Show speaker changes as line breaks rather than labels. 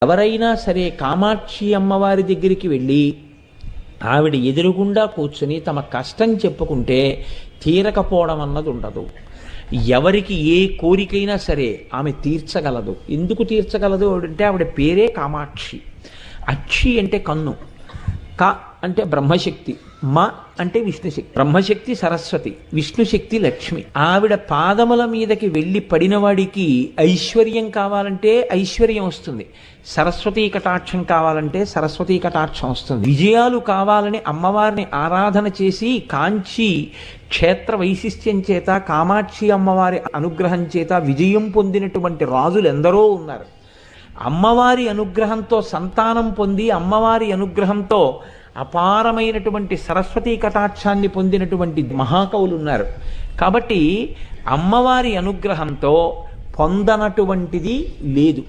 ఎవరైనా సరే కామాక్షి అమ్మవారి దగ్గరికి వెళ్ళి ఆవిడ ఎదురుగుండా కూర్చుని తమ కష్టం చెప్పుకుంటే తీరకపోవడం అన్నది ఉండదు. ఎవరికి ఏ కోరికైనా సరే ఆమె తీర్చగలదు. ఎందుకు తీర్చగలదు అంటే ఆవిడ పేరే కామాక్షి. అక్షి అంటే కన్ను, క అంటే బ్రహ్మశక్తి, మ అంటే విష్ణుశక్తి. బ్రహ్మశక్తి సరస్వతి, విష్ణుశక్తి లక్ష్మి. ఆవిడ పాదముల మీదకి వెళ్ళి పడినవాడికి ఐశ్వర్యం కావాలంటే ఐశ్వర్యం వస్తుంది, సరస్వతీ కటాక్షం కావాలంటే సరస్వతీ కటాక్షం వస్తుంది. విజయాలు కావాలని అమ్మవారిని ఆరాధన చేసి కాంచి క్షేత్ర వైశిష్ట్యం చేత కామాక్షి అమ్మవారి అనుగ్రహం చేత విజయం పొందినటువంటి రాజులు ఎందరో ఉన్నారు. అమ్మవారి అనుగ్రహంతో సంతానం పొంది అమ్మవారి అనుగ్రహంతో అపారమైనటువంటి సరస్వతీ కటాక్షాన్ని పొందినటువంటి మహాకవులు ఉన్నారు. కాబట్టి అమ్మవారి అనుగ్రహంతో పొందనటువంటిది లేదు.